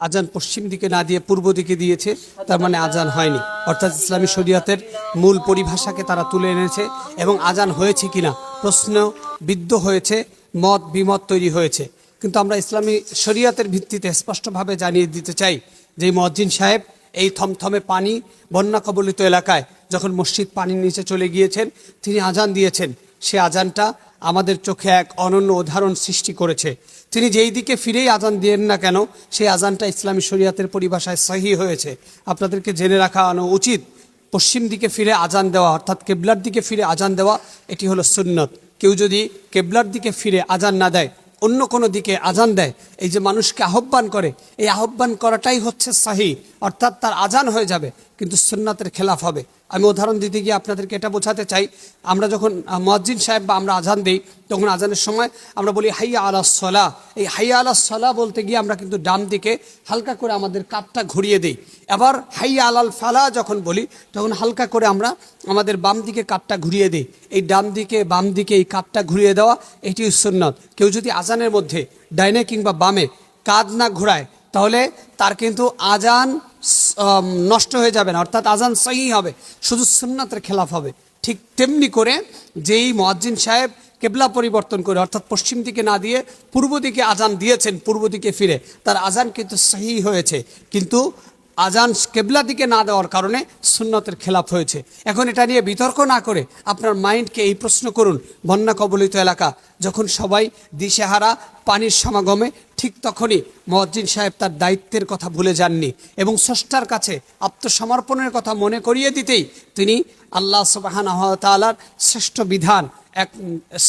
আজান পশ্চিম দিকে না দিয়ে পূর্ব দিকে দিয়েছে, তার মানে আজান হয়নি। অর্থাৎ ইসলামী শরিয়াতের মূল পরিভাষাকে তারা তুলে এনেছে এবং আজান হয়েছে কিনা প্রশ্ন বিদ্ধ হয়েছে, মত বিমত তৈরি হয়েছে। কিন্তু আমরা ইসলামী শরিয়াতের ভিত্তিতে স্পষ্টভাবে জানিয়ে দিতে চাই যে মুয়াজ্জিন সাহেব এই থমথমে পানি বন্যা কবলিত এলাকায় যখন মসজিদ পানির নিচে চলে গিয়েছেন, তিনি আজান দিয়েছেন। সে আজানটা আমাদের চোখে এক অনন্য উদাহরণ সৃষ্টি করেছে। তিনি যেই দিকে ফিরেই আজান দিয়েন না কেন, সেই আজানটা ইসলামী শরিয়াতের পরিভাষায় সহি হয়েছে। আপনাদেরকে জেনে রাখা উচিত, পশ্চিম দিকে ফিরে আজান দেওয়া অর্থাৎ কেবলার দিকে ফিরে আজান দেওয়া এটি হলো সুন্নত। কেউ যদি কেবলার দিকে ফিরে আজান না দেয়, অন্য কোনো দিকে আজান দেয়, এই যে মানুষকে আহ্বান করে, এই আহ্বান করাটাই হচ্ছে সহি, অর্থাৎ তার আজান হয়ে যাবে কিন্তু সুন্নাতের খেলাফ হবে। আমি উদাহরণ দিতে গিয়ে আপনাদেরকে এটা বোঝাতে চাই, আমরা যখন মুয়াজ্জিন সাহেব বা আমরা আজান দিই, তখন আজানের সময় আমরা বলি হাইয়া আলাস সালাহ। এই হাইয়া আলাস সালাহ বলতে গিয়ে আমরা কিন্তু ডান দিকে হালকা করে আমাদের কাঁধটা ঘুরিয়ে দিই। আবার হাইয়া আলাল ফালাহ যখন বলি, তখন হালকা করে আমরা আমাদের বাম দিকে কাঁধটা ঘুরিয়ে দিই। এই ডান দিকে বাম দিকে এই কাঁধটা ঘুরিয়ে দেওয়া এটি সুন্নত। কেউ যদি আজানের মধ্যে ডাইনে কিংবা বামে কাঁধ না ঘোরায়, তাহলে তার কিন্তু আজান নষ্ট হয়ে যাবে না, অর্থাৎ আজান সহি হবে, শুধু সুন্নাতের খেলাফ হবে। ঠিক তেমনি করে যেই মুয়াজ্জিন সাহেব কেবলা পরিবর্তন করে অর্থাৎ পশ্চিম দিকে না দিয়ে পূর্ব দিকে আজান দিয়েছেন, পূর্ব দিকে ফিরে, তার আজান কিন্তু সহি হয়েছে, কিন্তু আজান কেবলা দিকে না দেওয়ার কারণে সুন্নতের খেলাফ হয়েছে। এখন এটা নিয়ে বিতর্ক না করে আপনার মাইন্ডকে এই প্রশ্ন করুন, বন্যা কবলিত এলাকা যখন সবাই দিশেহারা, পানির সমাগমে, ঠিক তখনই মুয়াজ্জিন সাহেব তার দায়িত্বের কথা ভুলে যাননি এবং স্রষ্টার কাছে আত্মসমর্পণের কথা মনে করিয়ে দিতেই তিনি আল্লাহ সুবহানাহু ওয়া তাআলার শ্রেষ্ঠ বিধান, এক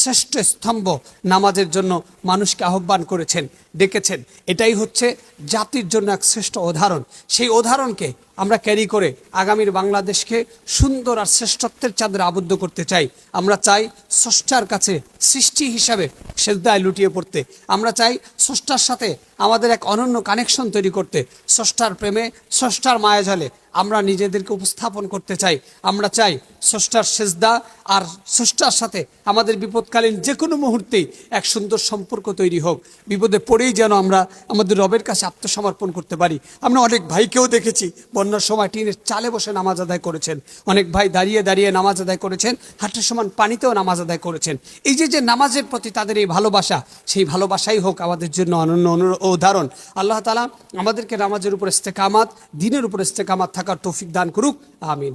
শ্রেষ্ঠ স্তম্ভ নামাজের জন্য মানুষকে আহ্বান করেছেন, ডেকেছেন। এটাই হচ্ছে জাতির জন্য এক শ্রেষ্ঠ উদাহরণ। সেই উদাহরণকে আমরা ক্যারি করে আগামীর বাংলাদেশকে সুন্দর আর শ্রেষ্ঠত্বের চাদরে আবদ্ধ করতে চাই। আমরা চাই স্রষ্টার কাছে সৃষ্টি হিসাবে সেজদায় লুটিয়ে পড়তে। আমরা চাই স্রষ্টার সাথে আমাদের এক অনন্য কানেকশন তৈরি করতে। স্রষ্টার প্রেমে, স্রষ্টার মায়াজালে আমরা নিজেদেরকে উপস্থাপন করতে চাই। আমরা চাই স্রষ্টার সেজদা আর স্রষ্টার সাথে আমাদের বিপদকালীন যে কোনো মুহূর্তেই এক সুন্দর সম্পর্ক তৈরি হোক। বিপদে পড়েই যেন আমরা আমাদের রবের কাছে আত্মসমর্পণ করতে পারি। আমরা অনেক ভাইকেও দেখেছি বন্যার সময় টিনের চালে বসে নামাজ আদায় করেছেন, অনেক ভাই দাঁড়িয়ে দাঁড়িয়ে নামাজ আদায় করেছেন, হাঁটুর সমান পানিতেও নামাজ আদায় করেছেন। এই যে নামাজের প্রতি তাদের এই ভালোবাসা, সেই ভালোবাসাই হোক আমাদের জন্য অনন্য উদাহরণ। আল্লাহ তাআলা আমাদেরকে নামাজের উপর ইস্তেকামাত, দ্বীনের উপর ইস্তেকামাত থাকার তৌফিক দান করুক। আমিন।